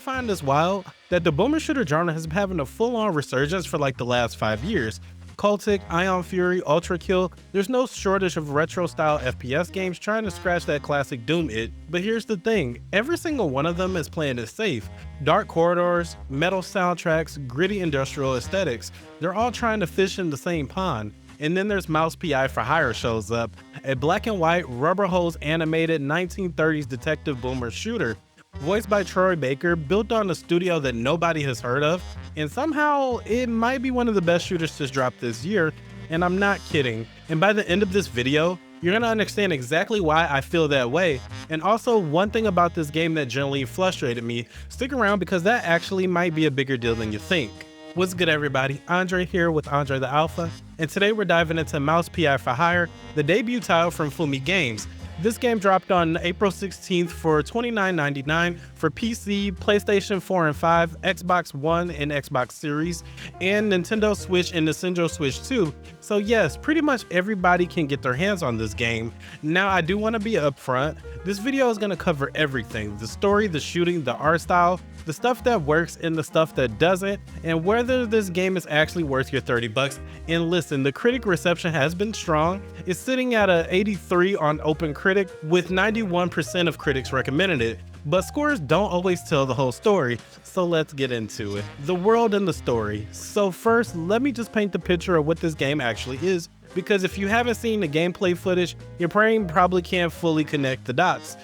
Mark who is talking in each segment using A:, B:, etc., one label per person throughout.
A: find this wild that the boomer shooter genre has been having a full-on resurgence for like the last 5 years. Cultic, Ion Fury, Ultra Kill, there's no shortage of retro-style FPS games trying to scratch that classic Doom itch, but here's the thing, every single one of them is playing it safe. Dark corridors, metal soundtracks, gritty industrial aesthetics, they're all trying to fish in the same pond. And then there's Mouse P.I for Hire shows up, a black and white, rubber-hose animated 1930s detective boomer shooter. Voiced by Troy Baker, built on a studio that nobody has heard of, and somehow it might be one of the best shooters to drop this year, and I'm not kidding. And by the end of this video, you're gonna understand exactly why I feel that way, and also one thing about this game that generally frustrated me. Stick around because that actually might be a bigger deal than you think. What's good everybody, Andre here with Andre the Alpha, and today we're diving into Mouse P.I for Hire, the debut title from Fumi Games. This game dropped on April 16th for $29.99 for PC, PlayStation 4 and 5, Xbox One and Xbox Series, and Nintendo Switch and Nintendo Switch 2. So yes, pretty much everybody can get their hands on this game. Now I do want to be upfront, this video is going to cover everything, the story, the shooting, the art style, the stuff that works and the stuff that doesn't, and whether this game is actually worth your $30. And listen, the critic reception has been strong. It's sitting at a 83 on OpenCritic with 91% of critics recommending it. But scores don't always tell the whole story, so let's get into it. The world and the story. So first, let me just paint the picture of what this game actually is, because if you haven't seen the gameplay footage, your brain probably can't fully connect the dots.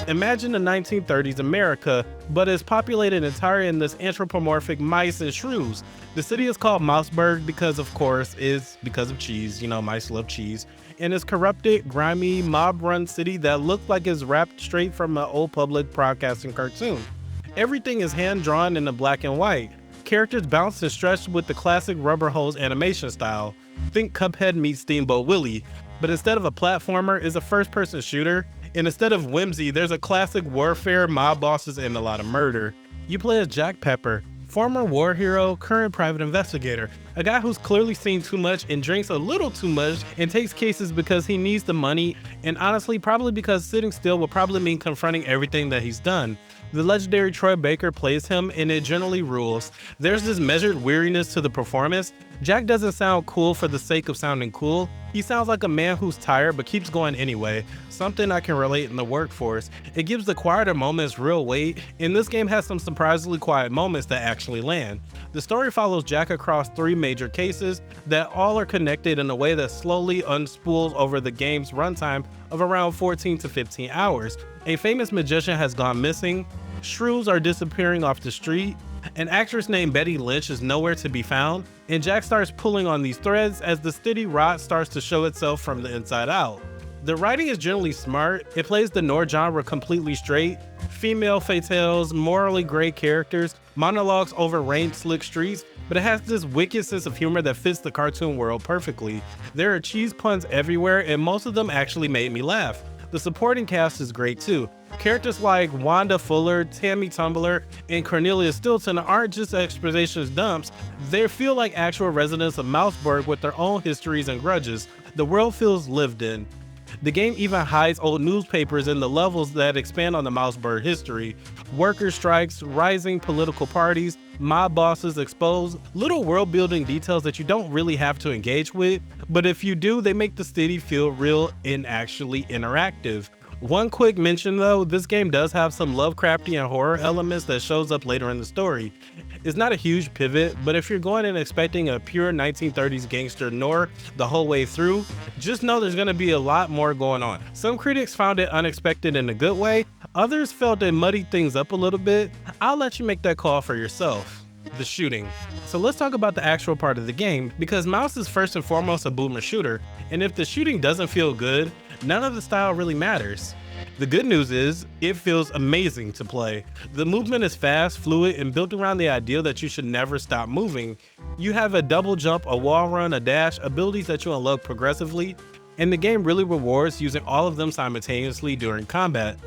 A: Imagine the 1930s America, but it's populated entirely in this anthropomorphic mice and shrews. The city is called Mouseburg because of course is because of cheese, you know, mice love cheese. And it's corrupted, grimy, mob-run city that looks like it's wrapped straight from an old public broadcasting cartoon. Everything is hand-drawn in the black and white. Characters bounce and stretch with the classic rubber hose animation style. Think Cuphead meets Steamboat Willie, but instead of a platformer, it's a first-person shooter. And instead of whimsy, there's a classic warfare, mob bosses, and a lot of murder. You play as Jack Pepper, former war hero, current private investigator, a guy who's clearly seen too much and drinks a little too much and takes cases because he needs the money, and honestly probably because sitting still will probably mean confronting everything that he's done. The legendary Troy Baker plays him and it generally rules. There's this measured weariness to the performance. Jack doesn't sound cool for the sake of sounding cool. He sounds like a man who's tired but keeps going anyway, something I can relate in the workforce. It gives the quieter moments real weight, and this game has some surprisingly quiet moments that actually land. The story follows Jack across 3 major cases that all are connected in a way that slowly unspools over the game's runtime of around 14 to 15 hours. A famous magician has gone missing, shrews are disappearing off the street, an actress named Betty Lynch is nowhere to be found, and Jack starts pulling on these threads as the city rot starts to show itself from the inside out. The writing is generally smart, it plays the noir genre completely straight, female fatales, morally gray characters, monologues over rain slick streets, but it has this wicked sense of humor that fits the cartoon world perfectly. There are cheese puns everywhere and most of them actually made me laugh. The supporting cast is great too. Characters like Wanda Fuller, Tammy Tumbler, and Cornelia Stilton aren't just exposition dumps, they feel like actual residents of Mouseburg with their own histories and grudges. The world feels lived in. The game even hides old newspapers in the levels that expand on the Mouseburg history. Worker strikes, rising political parties, mob bosses exposed, little world building details that you don't really have to engage with, but if you do, they make the city feel real and actually interactive. One quick mention though, this game does have some Lovecraftian horror elements that shows up later in the story. It's not a huge pivot, but if you're going in expecting a pure 1930s gangster noir the whole way through, just know there's gonna be a lot more going on. Some critics found it unexpected in a good way, others felt it muddied things up a little bit. I'll let you make that call for yourself. The shooting. So let's talk about the actual part of the game, because Mouse is first and foremost a boomer shooter, and if the shooting doesn't feel good, none of the style really matters. The good news is, it feels amazing to play. The movement is fast, fluid, and built around the idea that you should never stop moving. You have a double jump, a wall run, a dash, abilities that you unlock progressively, and the game really rewards using all of them simultaneously during combat.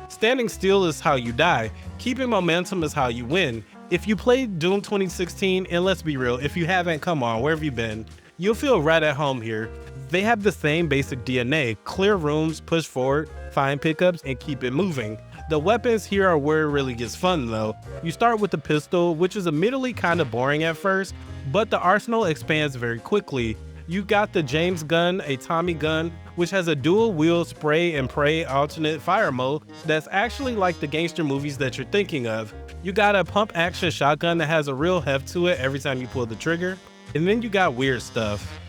A: Standing still is how you die, keeping momentum is how you win. If you played Doom 2016, and let's be real, if you haven't, come on, where have you been? You'll feel right at home here. They have the same basic DNA, clear rooms, push forward, find pickups, and keep it moving. The weapons here are where it really gets fun though. You start with the pistol, which is admittedly kinda boring at first, but the arsenal expands very quickly. You got the James gun, a Tommy gun, which has a dual wheel spray and pray alternate fire mode that's actually like the gangster movies that you're thinking of. You got a pump action shotgun that has a real heft to it every time you pull the trigger. And then you got weird stuff.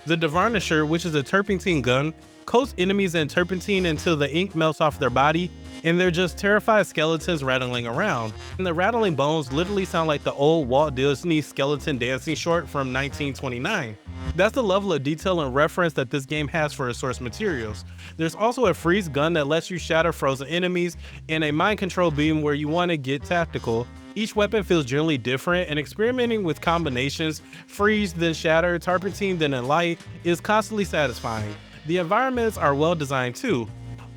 A: The Devarnisher, which is a turpentine gun, coats enemies in turpentine until the ink melts off their body, and they're just terrified skeletons rattling around. And the rattling bones literally sound like the old Walt Disney skeleton dancing short from 1929. That's the level of detail and reference that this game has for its source materials. There's also a freeze gun that lets you shatter frozen enemies, and a mind control beam where you want to get tactical. Each weapon feels generally different, and experimenting with combinations, freeze then shatter, turpentine then light, is constantly satisfying. The environments are well designed too.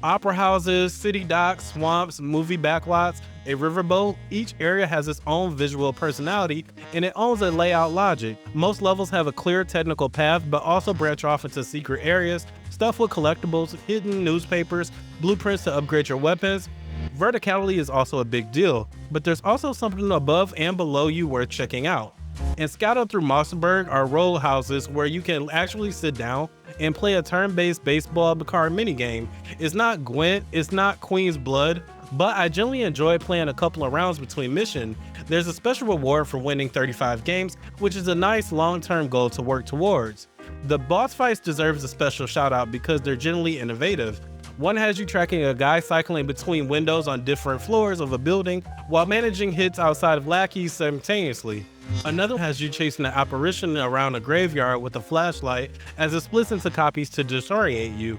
A: Opera houses, city docks, swamps, movie backlots, a riverboat, each area has its own visual personality and it owns a layout logic. Most levels have a clear technical path but also branch off into secret areas, stuff with collectibles, hidden newspapers, blueprints to upgrade your weapons. Verticality is also a big deal, but there's also something above and below you worth checking out. And scattered through Mossberg are row houses where you can actually sit down and play a turn-based baseball card minigame. It's not Gwent, it's not Queen's Blood, but I generally enjoy playing a couple of rounds between missions. There's a special reward for winning 35 games, which is a nice long-term goal to work towards. The boss fights deserves a special shout out because they're generally innovative. One has you tracking a guy cycling between windows on different floors of a building while managing hits outside of lackeys simultaneously. Another has you chasing an apparition around a graveyard with a flashlight as it splits into copies to disorient you.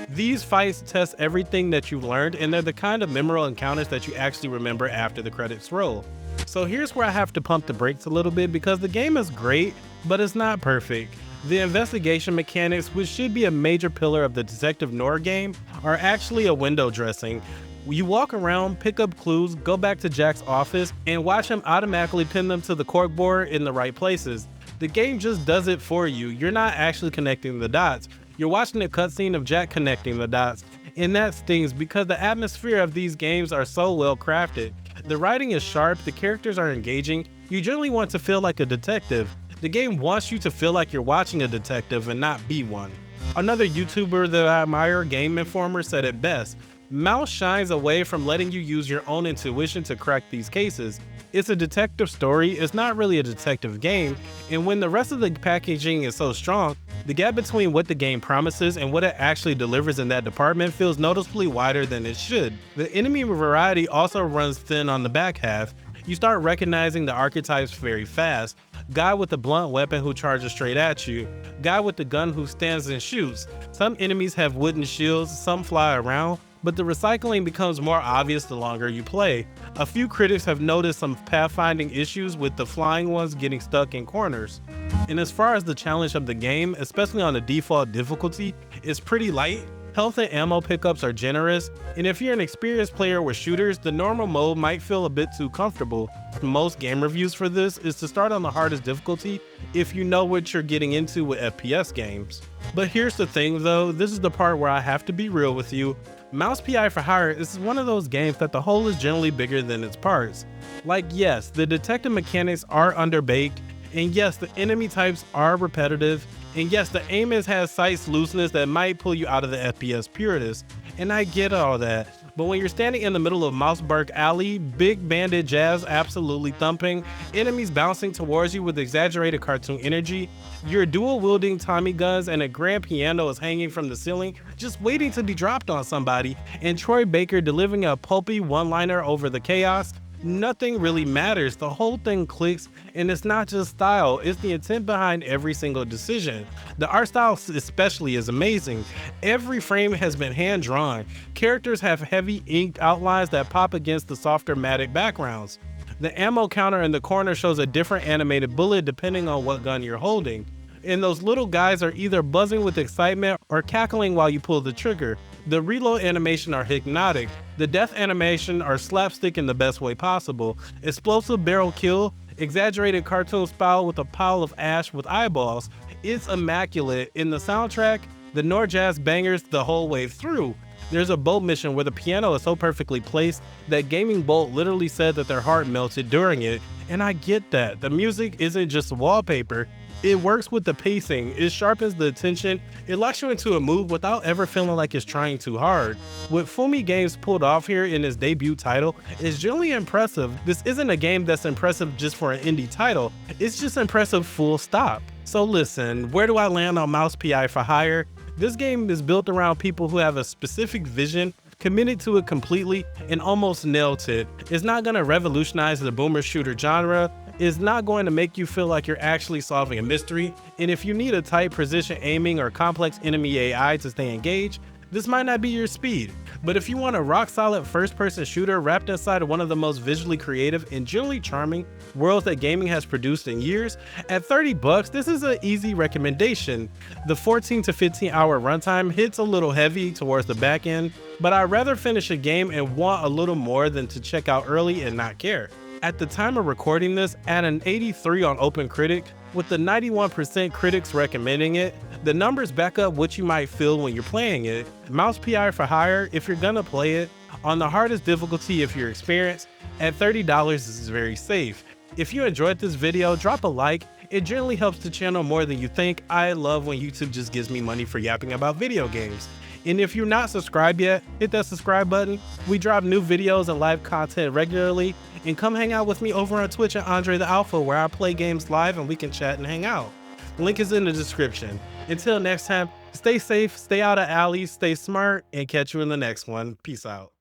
A: These fights test everything that you've learned, and they're the kind of memorable encounters that you actually remember after the credits roll. So here's where I have to pump the brakes a little bit because the game is great, but it's not perfect. The investigation mechanics, which should be a major pillar of the detective noir game, are actually a window dressing. You walk around, pick up clues, go back to Jack's office, and watch him automatically pin them to the corkboard in the right places. The game just does it for you. You're not actually connecting the dots. You're watching a cutscene of Jack connecting the dots, and that stings because the atmosphere of these games are so well crafted. The writing is sharp, the characters are engaging, you generally want to feel like a detective. The game wants you to feel like you're watching a detective and not be one. Another YouTuber that I admire, Game Informer, said it best. Mouse shines away from letting you use your own intuition to crack these cases. It's a detective story, it's not really a detective game, and when the rest of the packaging is so strong, the gap between what the game promises and what it actually delivers in that department feels noticeably wider than it should. The enemy variety also runs thin on the back half. You start recognizing the archetypes very fast. Guy with the blunt weapon who charges straight at you. Guy with the gun who stands and shoots. Some enemies have wooden shields, some fly around, but the recycling becomes more obvious the longer you play. A few critics have noticed some pathfinding issues with the flying ones getting stuck in corners. And as far as the challenge of the game, especially on the default difficulty, it's pretty light. Health and ammo pickups are generous, and if you're an experienced player with shooters, the normal mode might feel a bit too comfortable. Most game reviews for this is to start on the hardest difficulty if you know what you're getting into with FPS games. But here's the thing though, this is the part where I have to be real with you. Mouse P.I. for Hire is one of those games that the whole is generally bigger than its parts. Like yes, the detective mechanics are underbaked, and yes, the enemy types are repetitive, and yes, the aim has sights looseness that might pull you out of the FPS purists, and I get all that. But when you're standing in the middle of Mousberg Alley, big banded jazz absolutely thumping, enemies bouncing towards you with exaggerated cartoon energy, your dual wielding Tommy guns and a grand piano is hanging from the ceiling, just waiting to be dropped on somebody, and Troy Baker delivering a pulpy one-liner over the chaos, nothing really matters. The whole thing clicks, and it's not just style, it's the intent behind every single decision. The art style especially is amazing. Every frame has been hand-drawn. Characters have heavy inked outlines that pop against the softer matte backgrounds. The ammo counter in the corner shows a different animated bullet depending on what gun you're holding. And those little guys are either buzzing with excitement or cackling while you pull the trigger. The reload animation are hypnotic. The death animation are slapstick in the best way possible. Explosive barrel kill, exaggerated cartoon style with a pile of ash with eyeballs. It's immaculate. In the soundtrack, the Noir jazz bangers the whole way through. There's a boat mission where the piano is so perfectly placed that Gaming Bolt literally said that their heart melted during it, and I get that. The music isn't just wallpaper, it works with the pacing, it sharpens the attention, it locks you into a mood without ever feeling like it's trying too hard. What Fumi Games pulled off here in his debut title is generally impressive. This isn't a game that's impressive just for an indie title, it's just impressive full stop. So listen, where do I land on Mouse P.I for hire? This game is built around people who have a specific vision, committed to it completely, and almost nailed it. It's not going to revolutionize the boomer shooter genre, it's not going to make you feel like you're actually solving a mystery, and if you need a tight precision aiming or complex enemy AI to stay engaged, this might not be your speed. But if you want a rock-solid first-person shooter wrapped inside of one of the most visually creative and generally charming worlds that gaming has produced in years, at $30 this is an easy recommendation. The 14 to 15 hour runtime hits a little heavy towards the back end, but I'd rather finish a game and want a little more than to check out early and not care. At the time of recording this, at an 83 on OpenCritic, with the 91% critics recommending it, the numbers back up what you might feel when you're playing it. Mouse P.I for hire if you're gonna play it, on the hardest difficulty if you're experienced, at $30 this is very safe. If you enjoyed this video, drop a like, it generally helps the channel more than you think. I love when YouTube just gives me money for yapping about video games. And if you're not subscribed yet, hit that subscribe button. We drop new videos and live content regularly, and come hang out with me over on Twitch at Andre the Alpha, where I play games live and we can chat and hang out. Link is in the description. Until next time, stay safe, stay out of alleys, stay smart, and catch you in the next one. Peace out.